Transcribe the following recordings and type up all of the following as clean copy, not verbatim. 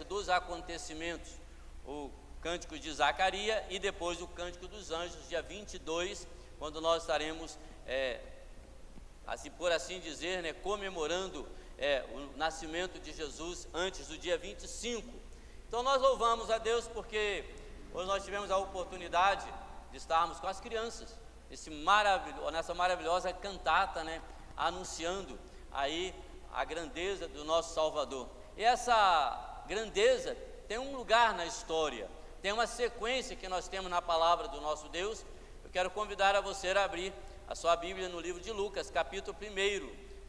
dos acontecimentos, o Cântico de Zacarias e depois o Cântico dos Anjos, dia 22, quando nós estaremos, assim, por assim dizer, comemorando o nascimento de Jesus antes do dia 25. Então nós louvamos a Deus porque hoje nós tivemos a oportunidade de estarmos com as crianças, nessa maravilhosa cantata, anunciando aí a grandeza do nosso Salvador. E essa grandeza tem um lugar na história, tem uma sequência que nós temos na palavra do nosso Deus. Eu quero convidar a você a abrir a sua Bíblia no livro de Lucas, capítulo 1.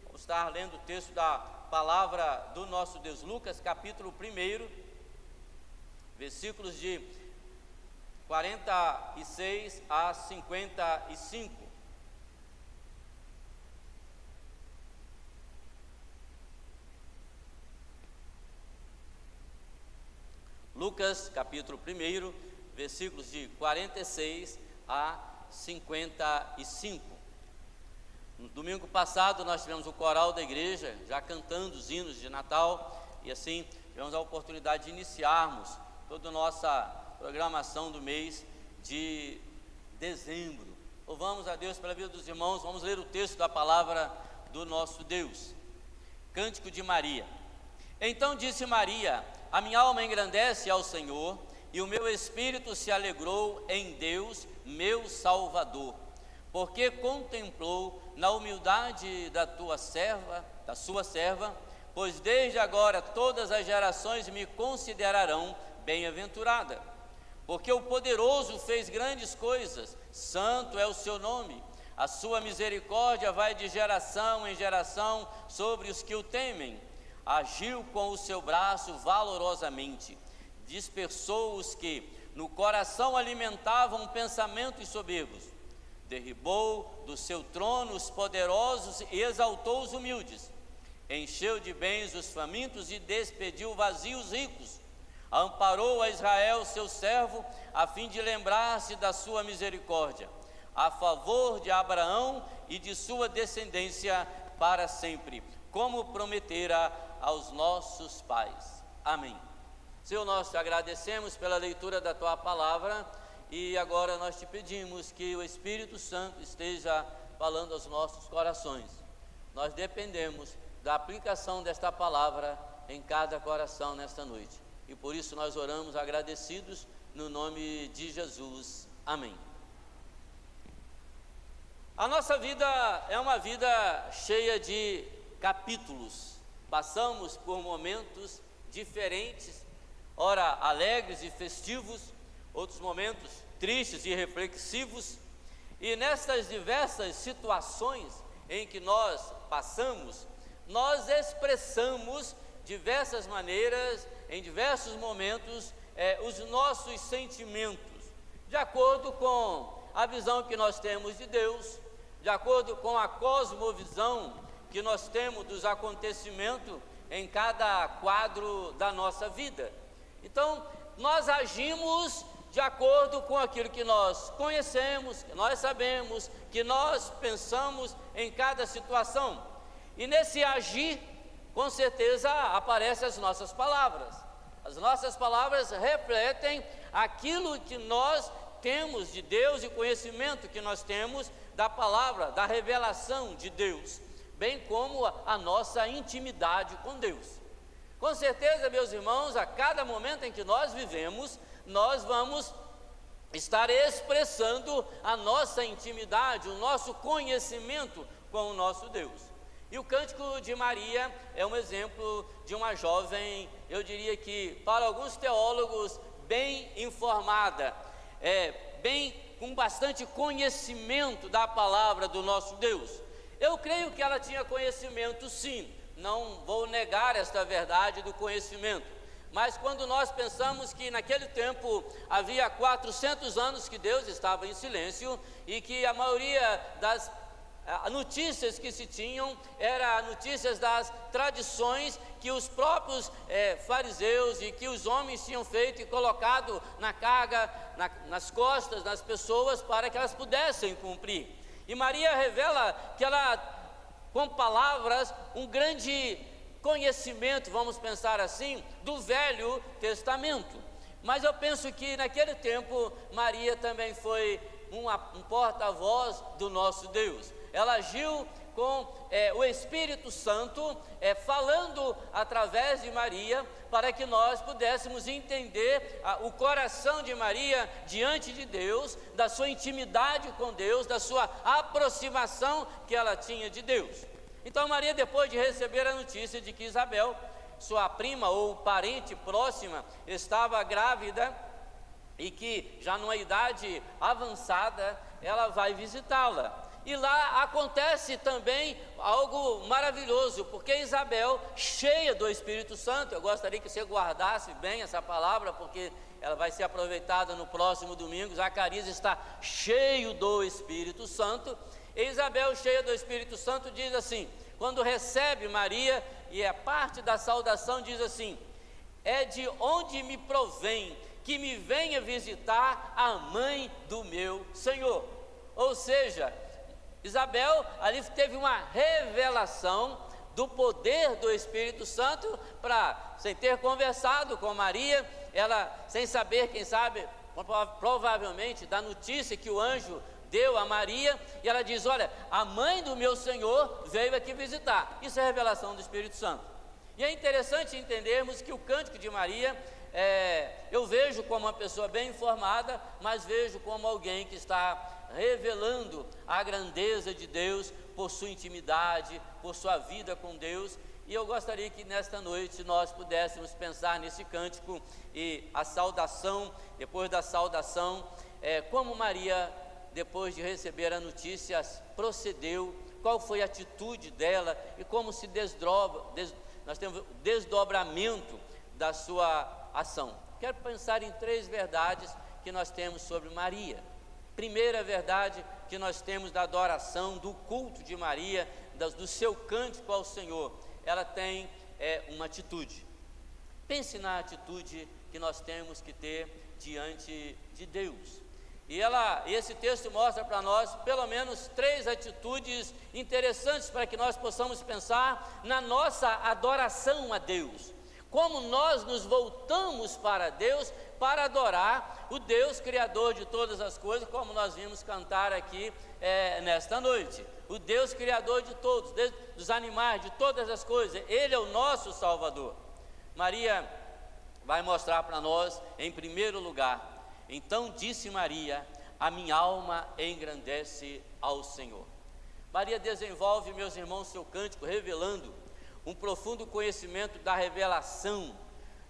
Vamos estar lendo o texto da palavra do nosso Deus. Lucas, capítulo 1, versículos de 46 a 55. Lucas, capítulo 1, versículos de 46 a 55. No domingo passado nós tivemos o coral da igreja, já cantando os hinos de Natal, e assim tivemos a oportunidade de iniciarmos toda a nossa programação do mês de dezembro. Louvamos a Deus pela vida dos irmãos. Vamos ler o texto da palavra do nosso Deus. Cântico de Maria. Então disse Maria: a minha alma engrandece ao Senhor, e o meu espírito se alegrou em Deus, meu Salvador, porque contemplou na humildade da sua serva, pois desde agora todas as gerações me considerarão bem-aventurada. Porque o poderoso fez grandes coisas, santo é o seu nome, a sua misericórdia vai de geração em geração sobre os que o temem. Agiu com o seu braço valorosamente, dispersou os que no coração alimentavam pensamentos soberbos, derribou do seu trono os poderosos e exaltou os humildes, encheu de bens os famintos e despediu vazios ricos, amparou a Israel seu servo, a fim de lembrar-se da sua misericórdia, a favor de Abraão e de sua descendência para sempre, como prometera aos nossos pais. Amém. Senhor, nós te agradecemos pela leitura da tua palavra e agora nós te pedimos que o Espírito Santo esteja falando aos nossos corações. Nós dependemos da aplicação desta palavra em cada coração nesta noite, e por isso nós oramos agradecidos no nome de Jesus. Amém. A nossa vida é uma vida cheia de capítulos. Passamos por momentos diferentes, ora alegres e festivos, outros momentos tristes e reflexivos, e nessas diversas situações em que nós passamos, nós expressamos diversas maneiras, em diversos momentos, os nossos sentimentos, de acordo com a visão que nós temos de Deus, de acordo com a cosmovisão que nós temos dos acontecimentos em cada quadro da nossa vida. Então, nós agimos de acordo com aquilo que nós conhecemos, que nós sabemos, que nós pensamos em cada situação. E nesse agir, com certeza, aparecem as nossas palavras. As nossas palavras refletem aquilo que nós temos de Deus e conhecimento que nós temos da palavra, da revelação de Deus, bem como a nossa intimidade com Deus. Com certeza, meus irmãos, a cada momento em que nós vivemos, nós vamos estar expressando a nossa intimidade, o nosso conhecimento com o nosso Deus. E o Cântico de Maria é um exemplo de uma jovem, eu diria que para alguns teólogos, bem informada, com bastante conhecimento da palavra do nosso Deus. Eu creio que ela tinha conhecimento, sim, não vou negar esta verdade do conhecimento, mas quando nós pensamos que naquele tempo havia 400 anos que Deus estava em silêncio e que a maioria das notícias que se tinham eram notícias das tradições que os próprios fariseus e que os homens tinham feito e colocado na carga, nas costas das pessoas para que elas pudessem cumprir. E Maria revela que ela, com palavras, um grande conhecimento, vamos pensar assim, do Velho Testamento. Mas eu penso que naquele tempo Maria também foi um porta-voz do nosso Deus. Ela agiu com o Espírito Santo falando através de Maria, para que nós pudéssemos entender o coração de Maria diante de Deus, da sua intimidade com Deus, da sua aproximação que ela tinha de Deus. Então Maria, depois de receber a notícia de que Isabel, sua prima ou parente próxima, estava grávida e que já numa idade avançada, ela vai visitá-la. E lá acontece também algo maravilhoso, porque Isabel, cheia do Espírito Santo, eu gostaria que você guardasse bem essa palavra, porque ela vai ser aproveitada no próximo domingo. Zacarias está cheio do Espírito Santo, e Isabel, cheia do Espírito Santo, diz assim, quando recebe Maria, e a parte da saudação diz assim: é de onde me provém que me venha visitar a mãe do meu Senhor. Ou seja, Isabel ali teve uma revelação do poder do Espírito Santo, sem ter conversado com Maria, ela sem saber, quem sabe, provavelmente da notícia que o anjo deu a Maria, e ela diz: olha, a mãe do meu Senhor veio aqui visitar. Isso é revelação do Espírito Santo. E é interessante entendermos que o cântico de Maria, eu vejo como uma pessoa bem informada, mas vejo como alguém que está revelando a grandeza de Deus por sua intimidade, por sua vida com Deus. E eu gostaria que nesta noite nós pudéssemos pensar nesse cântico e a saudação, depois da saudação, como Maria, depois de receber a notícia, procedeu, qual foi a atitude dela e como se nós temos o desdobramento da sua ação. Quero pensar em 3 verdades que nós temos sobre Maria. Primeira verdade que nós temos da adoração, do culto de Maria, do seu cântico ao Senhor, ela tem uma atitude. Pense na atitude que nós temos que ter diante de Deus. E esse texto mostra para nós pelo menos 3 atitudes interessantes para que nós possamos pensar na nossa adoração a Deus. Como nós nos voltamos para Deus para adorar o Deus Criador de todas as coisas, como nós vimos cantar aqui nesta noite. O Deus Criador de todos, dos animais, de todas as coisas. Ele é o nosso Salvador. Maria vai mostrar para nós, em primeiro lugar: então disse Maria, a minha alma engrandece ao Senhor. Maria desenvolve, meus irmãos, seu cântico revelando um profundo conhecimento da revelação,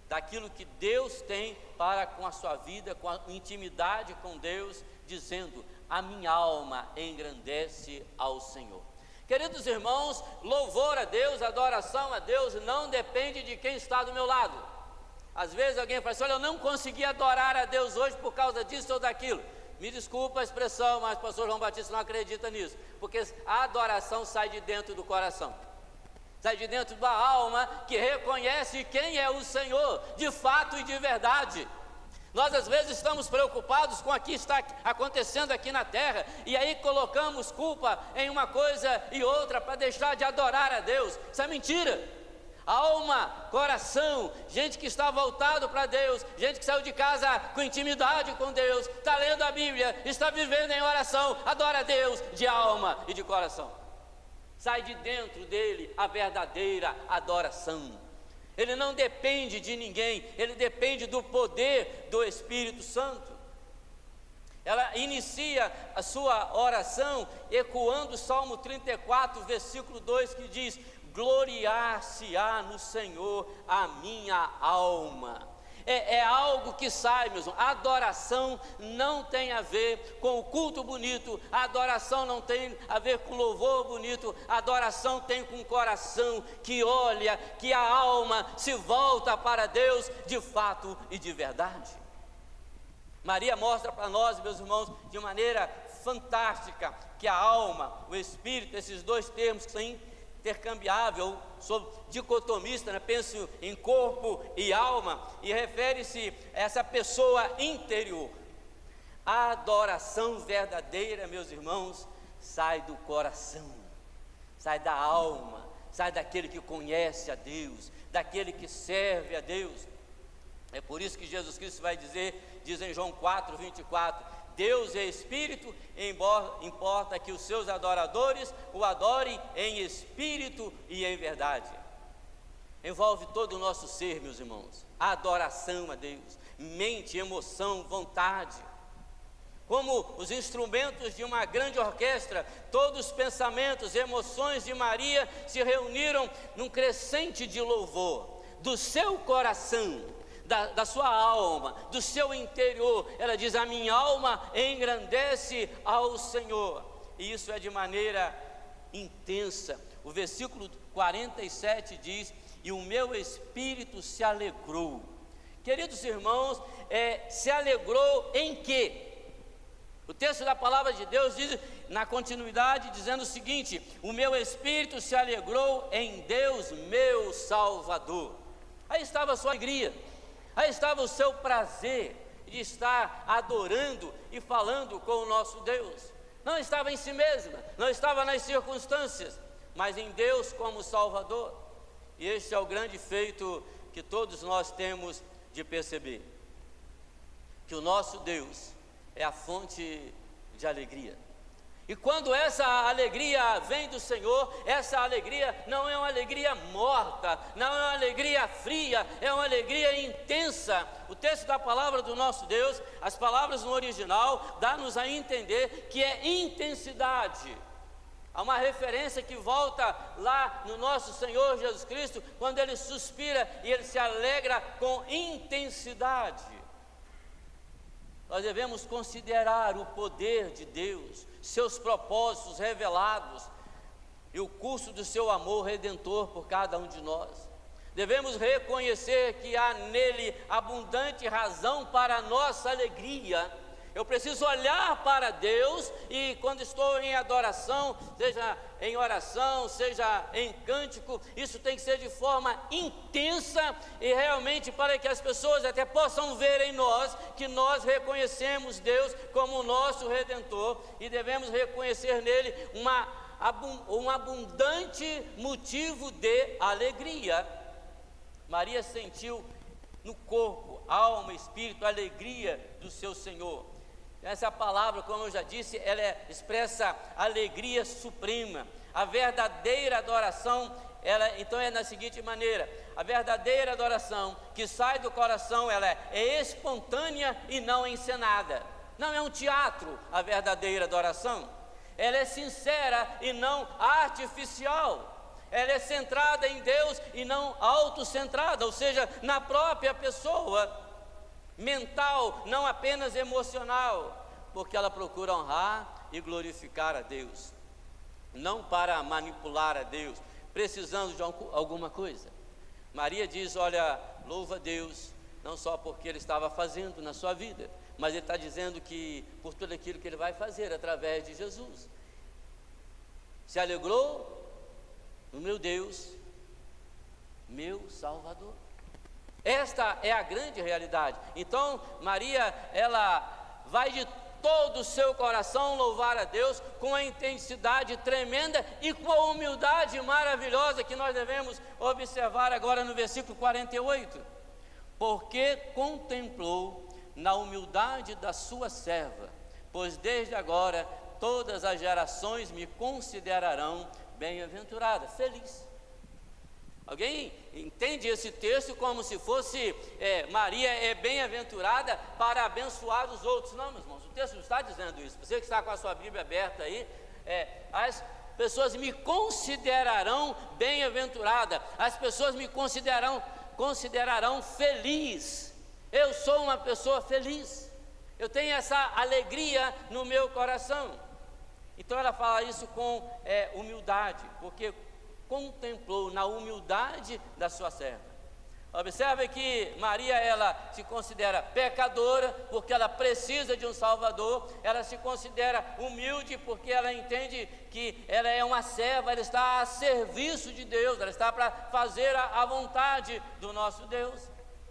daquilo que Deus tem para com a sua vida, com a intimidade com Deus, dizendo: a minha alma engrandece ao Senhor. Queridos irmãos, louvor a Deus, adoração a Deus não depende de quem está do meu lado. Às vezes alguém fala assim: olha, eu não consegui adorar a Deus hoje por causa disso ou daquilo. Me desculpa a expressão, mas o pastor João Batista não acredita nisso, porque a adoração sai de dentro do coração, sai de dentro da alma, que reconhece quem é o Senhor, de fato e de verdade. Nós às vezes estamos preocupados com o que está acontecendo aqui na terra, e aí colocamos culpa em uma coisa e outra para deixar de adorar a Deus. Isso é mentira. Alma, coração, gente que está voltado para Deus, gente que saiu de casa com intimidade com Deus, está lendo a Bíblia, está vivendo em oração, adora a Deus de alma e de coração. Sai de dentro dele a verdadeira adoração. Ele não depende de ninguém, ele depende do poder do Espírito Santo. Ela inicia a sua oração ecoando o Salmo 34, versículo 2, que diz: gloriar-se-á no Senhor a minha alma. É algo que sai, meus irmãos. A adoração não tem a ver com o culto bonito, a adoração não tem a ver com louvor bonito, a adoração tem com o coração que olha, que a alma se volta para Deus de fato e de verdade. Maria mostra para nós, meus irmãos, de maneira fantástica, que a alma, o espírito, esses 2 termos que são intercambiável, sou dicotomista, né? Penso em corpo e alma, e refere-se a essa pessoa interior. A adoração verdadeira, meus irmãos, sai do coração, sai da alma, sai daquele que conhece a Deus, daquele que serve a Deus. É por isso que Jesus Cristo vai dizer, diz em João 4:24, Deus é Espírito, importa que os seus adoradores o adorem em Espírito e em verdade. Envolve todo o nosso ser, meus irmãos, a adoração a Deus, mente, emoção, vontade. Como os instrumentos de uma grande orquestra, todos os pensamentos e emoções de Maria se reuniram num crescente de louvor, do seu coração, da sua alma, do seu interior. Ela diz, a minha alma engrandece ao Senhor, e isso é de maneira intensa. O versículo 47 diz, e o meu espírito se alegrou. Queridos irmãos, se alegrou em quê? O texto da palavra de Deus diz, na continuidade, dizendo o seguinte, o meu espírito se alegrou em Deus, meu Salvador. Aí estava a sua alegria, aí estava o seu prazer de estar adorando e falando com o nosso Deus. Não estava em si mesma, não estava nas circunstâncias, mas em Deus como Salvador. E este é o grande feito que todos nós temos de perceber, que o nosso Deus é a fonte de alegria. E quando essa alegria vem do Senhor, essa alegria não é uma alegria morta, não é uma alegria fria, é uma alegria intensa. O texto da palavra do nosso Deus, as palavras no original, dá-nos a entender que é intensidade. Há uma referência que volta lá no nosso Senhor Jesus Cristo, quando Ele suspira e Ele se alegra com intensidade. Nós devemos considerar o poder de Deus, seus propósitos revelados e o curso do seu amor redentor por cada um de nós. Devemos reconhecer que há nele abundante razão para a nossa alegria. Eu preciso olhar para Deus e quando estou em adoração, seja em oração, seja em cântico, isso tem que ser de forma intensa e realmente para que as pessoas até possam ver em nós que nós reconhecemos Deus como o nosso Redentor e devemos reconhecer nele um abundante motivo de alegria. Maria sentiu no corpo, alma, espírito, a alegria do seu Senhor. Essa palavra, como eu já disse, ela expressa alegria suprema. A verdadeira adoração, então é da seguinte maneira: a verdadeira adoração que sai do coração, ela é espontânea e não encenada. Não é um teatro a verdadeira adoração. Ela é sincera e não artificial. Ela é centrada em Deus e não autocentrada, ou seja, na própria pessoa. Mental, não apenas emocional, porque ela procura honrar e glorificar a Deus, não para manipular a Deus, precisando de alguma coisa. Maria diz, olha, louva a Deus, não só porque Ele estava fazendo na sua vida, mas Ele está dizendo que por tudo aquilo que Ele vai fazer através de Jesus. Se alegrou no meu Deus, meu Salvador. Esta é a grande realidade. Então Maria, ela vai de todo o seu coração louvar a Deus com a intensidade tremenda e com a humildade maravilhosa que nós devemos observar agora no versículo 48. Porque contemplou na humildade da sua serva, pois desde agora todas as gerações me considerarão bem-aventurada, feliz. Alguém entende esse texto como se fosse Maria é bem-aventurada para abençoar os outros? Não, meus irmãos, o texto não está dizendo isso. Você que está com a sua Bíblia aberta aí, as pessoas me considerarão bem-aventurada, as pessoas me considerarão feliz. Eu sou uma pessoa feliz, eu tenho essa alegria no meu coração. Então ela fala isso com humildade, porque contemplou na humildade da sua serva. Observe que Maria, ela se considera pecadora porque ela precisa de um Salvador. Ela se considera humilde porque ela entende que ela é uma serva, ela está a serviço de Deus, ela está para fazer a vontade do nosso Deus.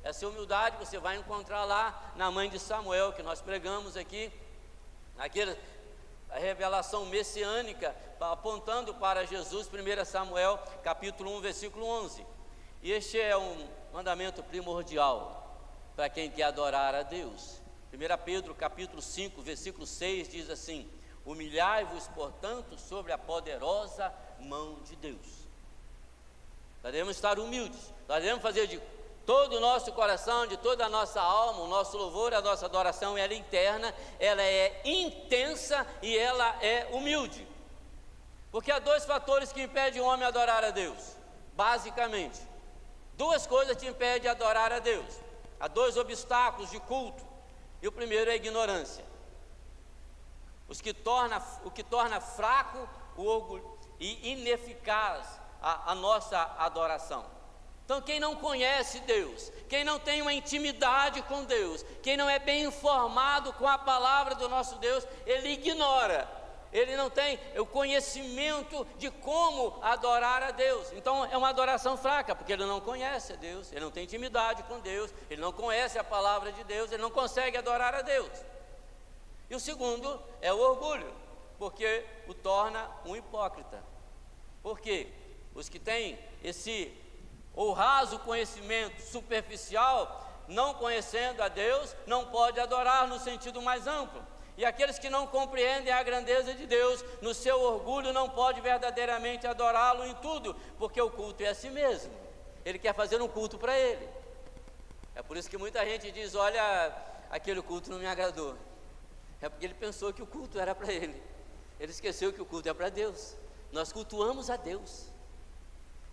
Essa humildade você vai encontrar lá na mãe de Samuel, que nós pregamos aqui, a revelação messiânica apontando para Jesus, 1 Samuel, capítulo 1, versículo 11. E este é um mandamento primordial para quem quer adorar a Deus. 1 Pedro, capítulo 5, versículo 6, diz assim: humilhai-vos, portanto, sobre a poderosa mão de Deus. Nós devemos estar humildes, nós devemos fazer de todo o nosso coração, de toda a nossa alma, o nosso louvor, a nossa adoração, ela é interna, ela é intensa e ela é humilde. Porque há dois fatores que impedem o homem a adorar a Deus, basicamente. Duas coisas te impedem de adorar a Deus. Há dois obstáculos de culto, e o primeiro é a ignorância. O que torna fraco o orgulho e ineficaz a nossa adoração. Então, quem não conhece Deus, quem não tem uma intimidade com Deus, quem não é bem informado com a palavra do nosso Deus, ele ignora, ele não tem o conhecimento de como adorar a Deus. Então é uma adoração fraca, porque ele não conhece a Deus, ele não tem intimidade com Deus, ele não conhece a palavra de Deus, ele não consegue adorar a Deus. E o segundo é o orgulho, porque o torna um hipócrita. Por quê? Os que têm esse ou raso conhecimento superficial, não conhecendo a Deus, não pode adorar no sentido mais amplo. E aqueles que não compreendem a grandeza de Deus, no seu orgulho, não pode verdadeiramente adorá-lo em tudo, porque o culto é a si mesmo. Ele quer fazer um culto para ele. É por isso que muita gente diz: olha, aquele culto não me agradou. É porque ele pensou que o culto era para ele. Ele esqueceu que o culto é para Deus. Nós cultuamos a Deus.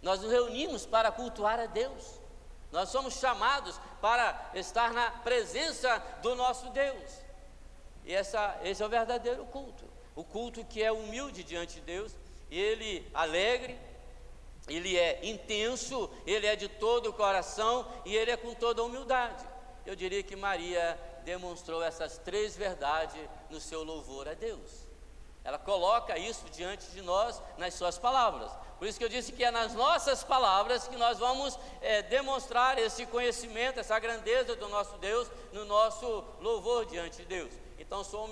Nós nos reunimos para cultuar a Deus. Nós somos chamados para estar na presença do nosso Deus. E esse é o verdadeiro culto. O culto que é humilde diante de Deus, ele alegre, ele é intenso, ele é de todo o coração e ele é com toda a humildade. Eu diria que Maria demonstrou essas três verdades no seu louvor a Deus. Ela coloca isso diante de nós nas suas palavras. Por isso que eu disse que é nas nossas palavras que nós vamos demonstrar esse conhecimento, essa grandeza do nosso Deus, no nosso louvor diante de Deus. Então sua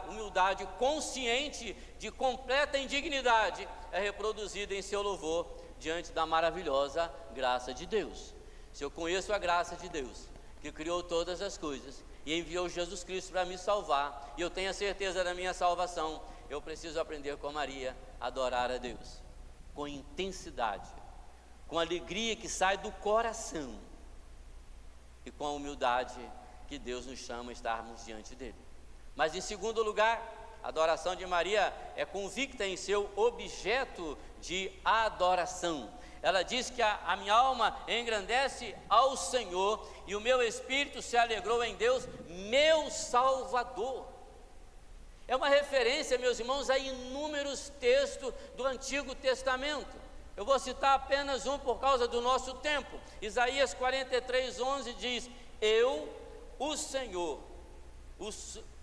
humildade consciente de completa indignidade é reproduzida em seu louvor diante da maravilhosa graça de Deus. Se eu conheço a graça de Deus, que criou todas as coisas e enviou Jesus Cristo para me salvar, e eu tenho a certeza da minha salvação, eu preciso aprender com Maria a adorar a Deus com intensidade, com alegria que sai do coração e com a humildade que Deus nos chama a estarmos diante dele. Mas em segundo lugar, a adoração de Maria é convicta em seu objeto de adoração. Ela diz que a minha alma engrandece ao Senhor e o meu espírito se alegrou em Deus, meu Salvador. É uma referência, meus irmãos, a inúmeros textos do Antigo Testamento. Eu vou citar apenas um por causa do nosso tempo. Isaías 43:11 diz: eu, o Senhor,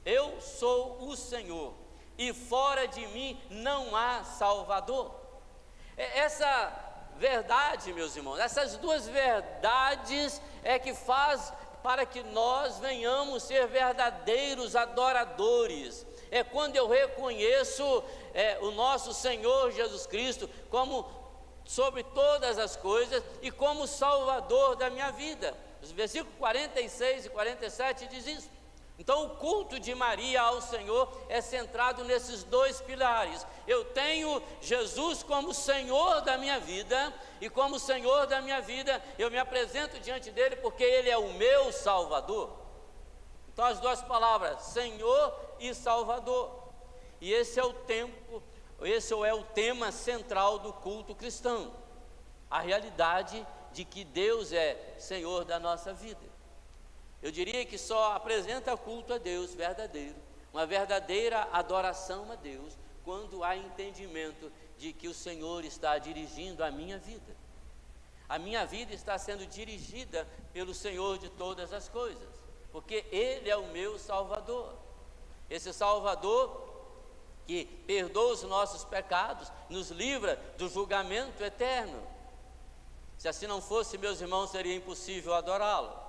eu sou o Senhor, e fora de mim não há Salvador. Essa verdade, meus irmãos, essas duas verdades é que faz para que nós venhamos ser verdadeiros adoradores. É quando eu reconheço o nosso Senhor Jesus Cristo como sobre todas as coisas e como Salvador da minha vida. Os versículos 46 e 47 diz isso. Então o culto de Maria ao Senhor é centrado nesses dois pilares. Eu tenho Jesus como Senhor da minha vida, e como Senhor da minha vida eu me apresento diante dele porque ele é o meu Salvador. Então as duas palavras, Senhor e Salvador. E esse é o tema central do culto cristão. A realidade de que Deus é Senhor da nossa vida. Eu diria que só apresenta culto a Deus verdadeiro, uma verdadeira adoração a Deus, quando há entendimento de que o Senhor está dirigindo a minha vida. A minha vida está sendo dirigida pelo Senhor de todas as coisas, porque Ele é o meu Salvador. Esse Salvador que perdoa os nossos pecados, nos livra do julgamento eterno. Se assim não fosse, meus irmãos, seria impossível adorá-lo.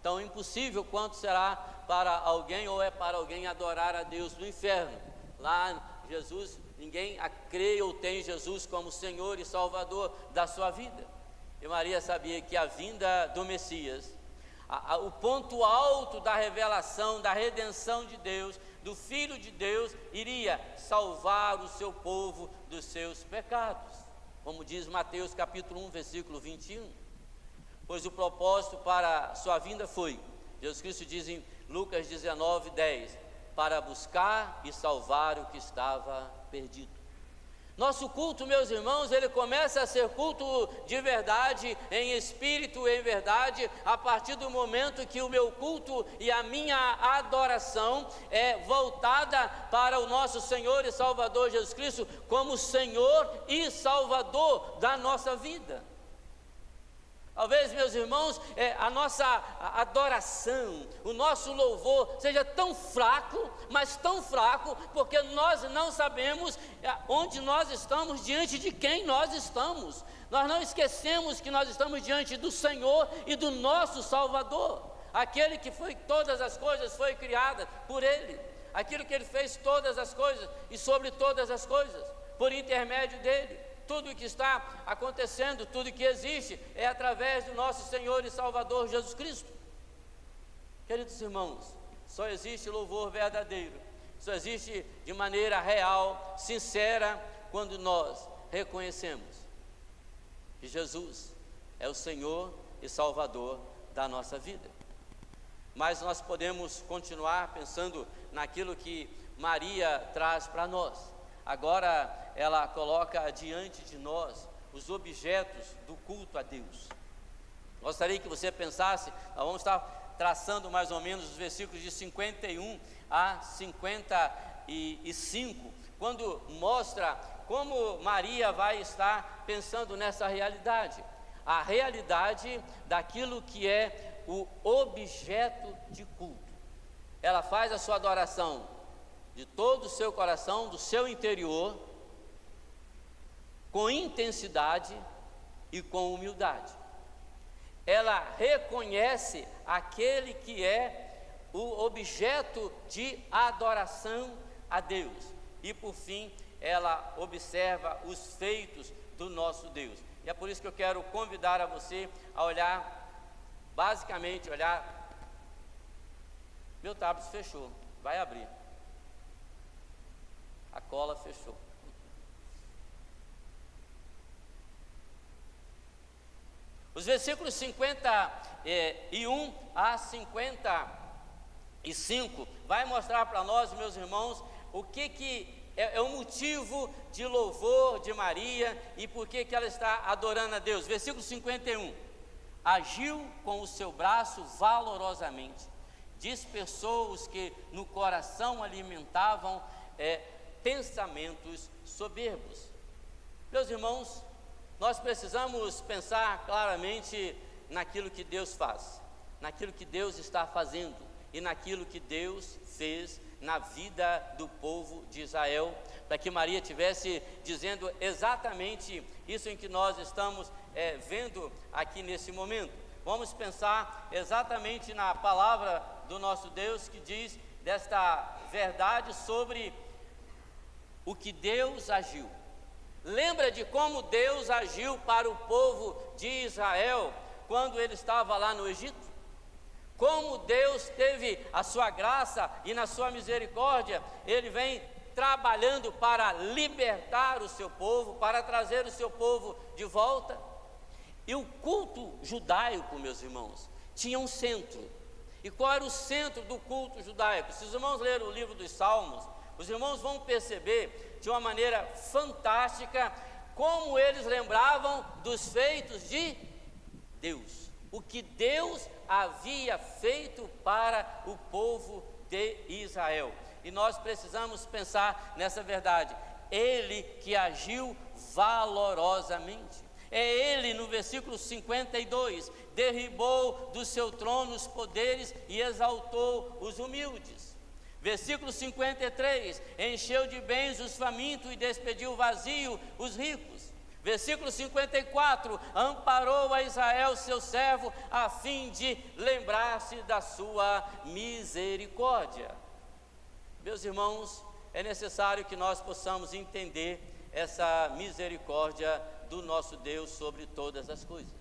Tão impossível quanto será para alguém, ou é para alguém adorar a Deus no inferno. Lá Jesus ninguém crê ou tem Jesus como Senhor e Salvador da sua vida. E Maria sabia que a vinda do Messias, o ponto alto da revelação, da redenção de Deus, do Filho de Deus, iria salvar o seu povo dos seus pecados, como diz Mateus capítulo 1, versículo 21. Pois o propósito para a sua vinda foi, Jesus Cristo diz em Lucas 19, 10, para buscar e salvar o que estava perdido. Nosso culto, meus irmãos, ele começa a ser culto de verdade, em espírito e em verdade, a partir do momento que o meu culto e a minha adoração é voltada para o nosso Senhor e Salvador Jesus Cristo, como Senhor e Salvador da nossa vida. Talvez, meus irmãos, a nossa adoração, o nosso louvor seja tão fraco, mas tão fraco, porque nós não sabemos onde nós estamos, diante de quem nós estamos. Nós não esquecemos que nós estamos diante do Senhor e do nosso Salvador, aquele que foi todas as coisas, foi criada por Ele, aquilo que Ele fez todas as coisas e sobre todas as coisas, por intermédio dEle. Tudo o que está acontecendo, tudo que existe, é através do nosso Senhor e Salvador Jesus Cristo. Queridos irmãos, só existe louvor verdadeiro, só existe de maneira real, sincera, quando nós reconhecemos que Jesus é o Senhor e Salvador da nossa vida. Mas nós podemos continuar pensando naquilo que Maria traz para nós. Agora ela coloca diante de nós os objetos do culto a Deus. Gostaria que você pensasse, nós vamos estar traçando mais ou menos os versículos de 51 a 55, quando mostra como Maria vai estar pensando nessa realidade, a realidade daquilo que é o objeto de culto. Ela faz a sua adoração de todo o seu coração, do seu interior, com intensidade e com humildade. Ela reconhece aquele que é o objeto de adoração a Deus. E por fim, ela observa os feitos do nosso Deus. E é por isso que eu quero convidar a você a olhar, basicamente olhar. Meu tablet fechou, vai abrir. A cola fechou. Os versículos 51 a 55 vai mostrar para nós, meus irmãos, o que é o motivo de louvor de Maria e por que ela está adorando a Deus. Versículo 51: agiu com o seu braço valorosamente, dispersou os que no coração alimentavam pensamentos soberbos. Meus irmãos, nós precisamos pensar claramente naquilo que Deus faz, naquilo que Deus está fazendo e naquilo que Deus fez na vida do povo de Israel, para que Maria estivesse dizendo exatamente isso em que nós estamos vendo aqui nesse momento. Vamos pensar exatamente na palavra do nosso Deus, que diz desta verdade sobre o que Deus agiu. Lembra de como Deus agiu para o povo de Israel quando ele estava lá no Egito? Como Deus teve a sua graça e na sua misericórdia, Ele vem trabalhando para libertar o seu povo, para trazer o seu povo de volta. E o culto judaico, meus irmãos, tinha um centro. E qual era o centro do culto judaico? Se os irmãos lerem o livro dos Salmos, os irmãos vão perceber de uma maneira fantástica como eles lembravam dos feitos de Deus, o que Deus havia feito para o povo de Israel. E nós precisamos pensar nessa verdade. Ele que agiu valorosamente. É Ele, no versículo 52, derribou do seu trono os poderes e exaltou os humildes. Versículo 53, encheu de bens os famintos e despediu vazio os ricos. Versículo 54, amparou a Israel, seu servo, a fim de lembrar-se da sua misericórdia. Meus irmãos, é necessário que nós possamos entender essa misericórdia do nosso Deus sobre todas as coisas.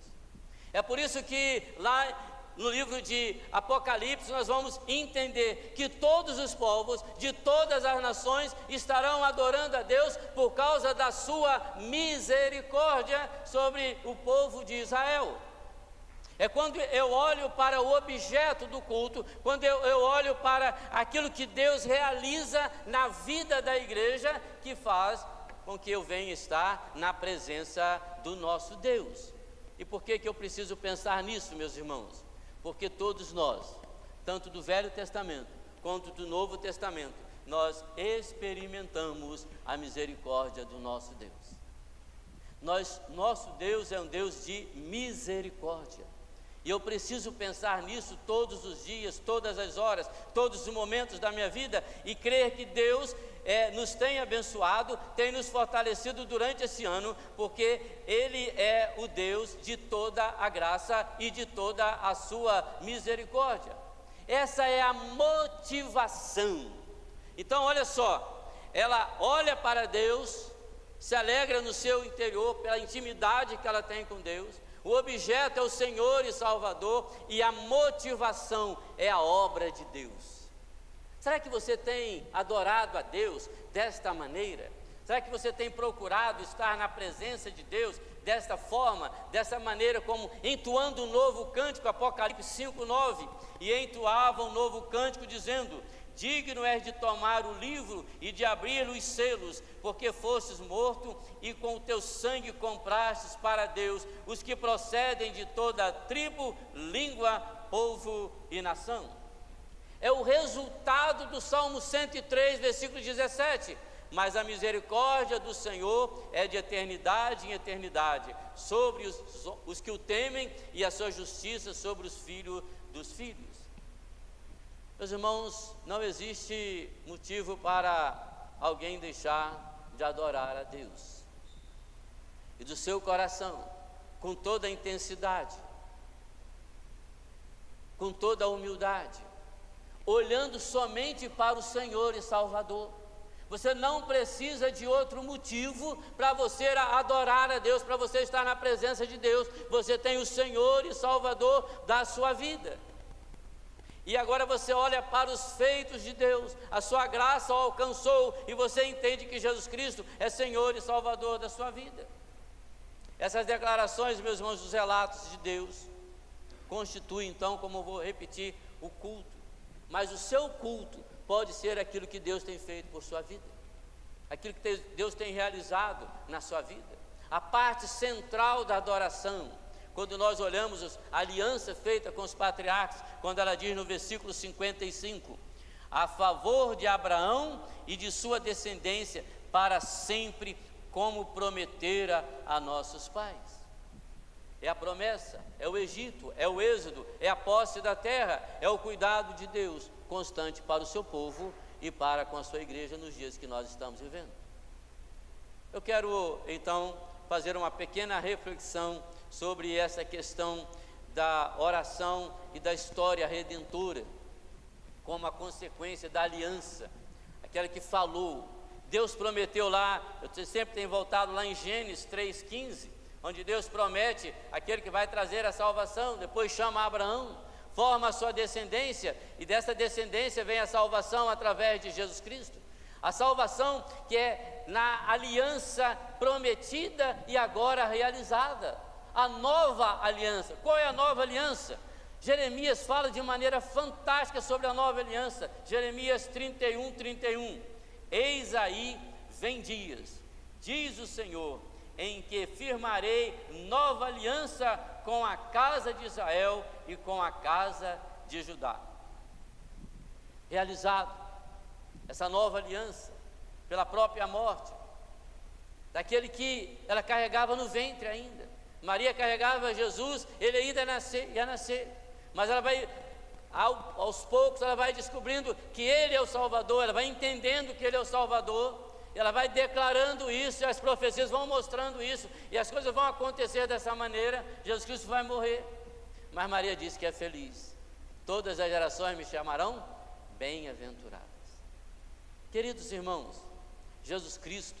É por isso que lá no livro de Apocalipse nós vamos entender que todos os povos de todas as nações estarão adorando a Deus por causa da sua misericórdia sobre o povo de Israel. É quando eu olho para o objeto do culto, quando eu olho para aquilo que Deus realiza na vida da igreja, que faz com que eu venha estar na presença do nosso Deus. E por que eu preciso pensar nisso, meus irmãos? Porque todos nós, tanto do Velho Testamento quanto do Novo Testamento, nós experimentamos a misericórdia do nosso Deus. Nosso Deus é um Deus de misericórdia. E eu preciso pensar nisso todos os dias, todas as horas, todos os momentos da minha vida e crer que Deus nos tem abençoado, tem nos fortalecido durante esse ano, porque Ele é o Deus de toda a graça e de toda a sua misericórdia. Essa é a motivação. Então olha só, ela olha para Deus, se alegra no seu interior pela intimidade que ela tem com Deus. O objeto é o Senhor e Salvador, e a motivação é a obra de Deus. Será que você tem adorado a Deus desta maneira? Será que você tem procurado estar na presença de Deus desta forma, dessa maneira, como entoando um novo cântico, Apocalipse 5:9, e entoava um novo cântico dizendo: digno és de tomar o livro e de abrir os selos, porque fostes morto e com o teu sangue comprastes para Deus os que procedem de toda tribo, língua, povo e nação. É o resultado do Salmo 103, versículo 17. Mas a misericórdia do Senhor é de eternidade em eternidade sobre os que o temem, e a sua justiça sobre os filhos dos filhos. Meus irmãos, não existe motivo para alguém deixar de adorar a Deus. E do seu coração, com toda a intensidade, com toda a humildade, olhando somente para o Senhor e Salvador. Você não precisa de outro motivo para você adorar a Deus, para você estar na presença de Deus. Você tem o Senhor e Salvador da sua vida. E agora você olha para os feitos de Deus, a sua graça o alcançou, e você entende que Jesus Cristo é Senhor e Salvador da sua vida. Essas declarações, meus irmãos, dos relatos de Deus, constituem então, como eu vou repetir, o culto. Mas o seu culto pode ser aquilo que Deus tem feito por sua vida, aquilo que Deus tem realizado na sua vida. A parte central da adoração, quando nós olhamos a aliança feita com os patriarcas, quando ela diz no versículo 55, a favor de Abraão e de sua descendência para sempre, como prometera a nossos pais. É a promessa, é o Egito, é o êxodo, é a posse da terra, é o cuidado de Deus constante para o seu povo e para com a sua igreja nos dias que nós estamos vivendo. Eu quero então fazer uma pequena reflexão sobre essa questão da oração e da história redentora, como a consequência da aliança, aquela que falou. Deus prometeu lá, eu sempre tenho voltado lá em Gênesis 3,15, onde Deus promete aquele que vai trazer a salvação, depois chama Abraão, forma a sua descendência, e dessa descendência vem a salvação através de Jesus Cristo. A salvação que é na aliança prometida e agora realizada. A nova aliança. Qual é a nova aliança? Jeremias fala de maneira fantástica sobre a nova aliança. Jeremias 31:31. Eis aí vem dias, diz o Senhor, em que firmarei nova aliança com a casa de Israel e com a casa de Judá. Realizado essa nova aliança pela própria morte daquele que ela carregava no ventre ainda. Maria carregava Jesus, ele ainda ia nascer, mas ela vai, aos poucos, ela vai descobrindo que Ele é o Salvador, ela vai entendendo que Ele é o Salvador, ela vai declarando isso, e as profecias vão mostrando isso, e as coisas vão acontecer dessa maneira. Jesus Cristo vai morrer, mas Maria disse que é feliz. Todas as gerações me chamarão bem-aventuradas. Queridos irmãos, Jesus Cristo,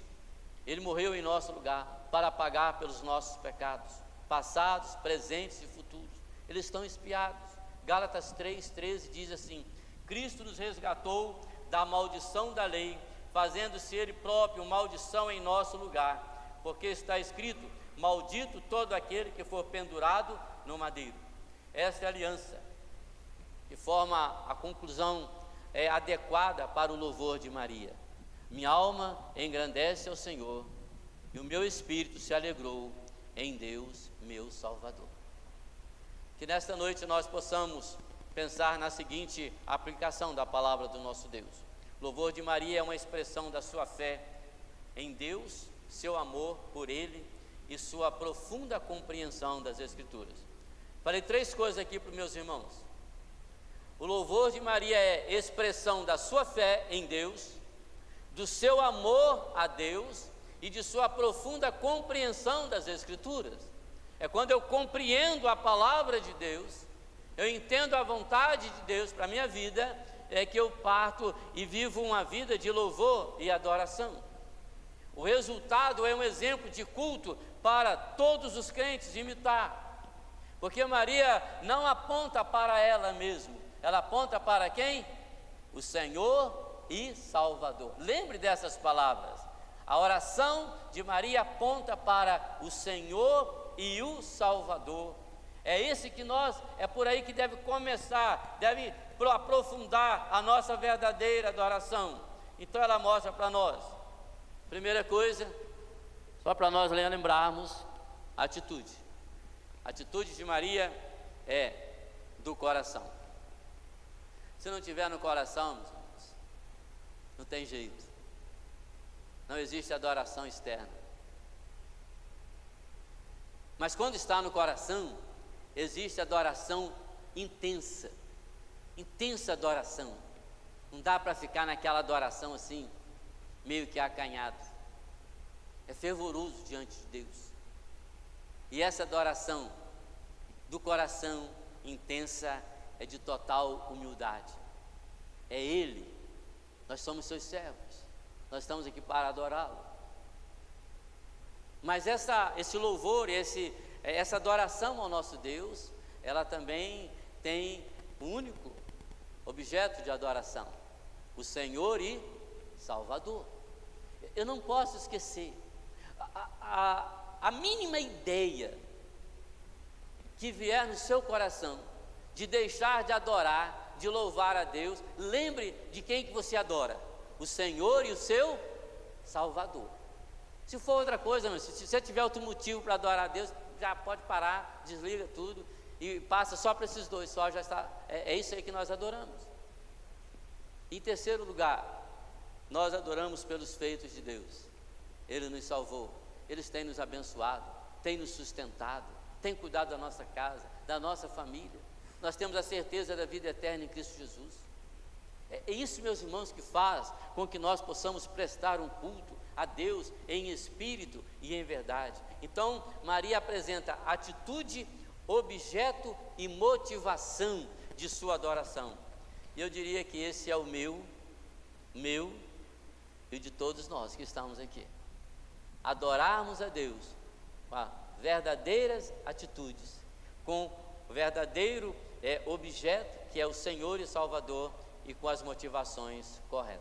Ele morreu em nosso lugar para pagar pelos nossos pecados, passados, presentes e futuros. Eles estão expiados. Gálatas 3,13 diz assim: Cristo nos resgatou da maldição da lei, fazendo-se Ele próprio maldição em nosso lugar, porque está escrito: maldito todo aquele que for pendurado no madeiro. Esta é a aliança que forma a conclusão adequada para o louvor de Maria. Minha alma engrandece ao Senhor, e o meu espírito se alegrou em Deus, meu Salvador. Que nesta noite nós possamos pensar na seguinte aplicação da palavra do nosso Deus. O louvor de Maria é uma expressão da sua fé em Deus, seu amor por Ele e sua profunda compreensão das Escrituras. Falei 3 coisas aqui para os meus irmãos. O louvor de Maria é expressão da sua fé em Deus, do seu amor a Deus e de sua profunda compreensão das Escrituras. É quando eu compreendo a palavra de Deus, eu entendo a vontade de Deus para a minha vida, é que eu parto e vivo uma vida de louvor e adoração. O resultado é um exemplo de culto para todos os crentes imitar, porque Maria não aponta para ela mesma, ela aponta para quem? O Senhor e Salvador. Lembre dessas palavras. A oração de Maria aponta para o Senhor e o Salvador. É por aí que deve começar, deve aprofundar a nossa verdadeira adoração. Então ela mostra para nós, primeira coisa, só para nós lembrarmos, a atitude. A atitude de Maria é do coração. Se não tiver no coração, meus irmãos, não tem jeito. Não existe adoração externa. Mas quando está no coração, existe adoração intensa. Intensa adoração. Não dá para ficar naquela adoração assim, meio que acanhado. É fervoroso diante de Deus. E essa adoração do coração intensa é de total humildade. É Ele. Nós somos seus servos. Nós estamos aqui para adorá-lo. Mas esse louvor, essa adoração ao nosso Deus, ela também tem um único objeto de adoração: o Senhor e Salvador. Eu não posso esquecer a mínima ideia que vier no seu coração de deixar de adorar, de louvar a Deus. Lembre de quem que você adora: o Senhor e o seu Salvador. Se for outra coisa, se você tiver outro motivo para adorar a Deus, já pode parar, desliga tudo e passa só para esses dois, só já está. É isso aí que nós adoramos. Em terceiro lugar, nós adoramos pelos feitos de Deus. Ele nos salvou, Ele tem nos abençoado, tem nos sustentado, tem cuidado da nossa casa, da nossa família. Nós temos a certeza da vida eterna em Cristo Jesus. É isso, meus irmãos, que faz com que nós possamos prestar um culto a Deus em espírito e em verdade. Então, Maria apresenta atitude, objeto e motivação de sua adoração. E eu diria que esse é o meu e de todos nós que estamos aqui. Adorarmos a Deus com verdadeiras atitudes, com o verdadeiro objeto, que é o Senhor e Salvador, e com as motivações corretas.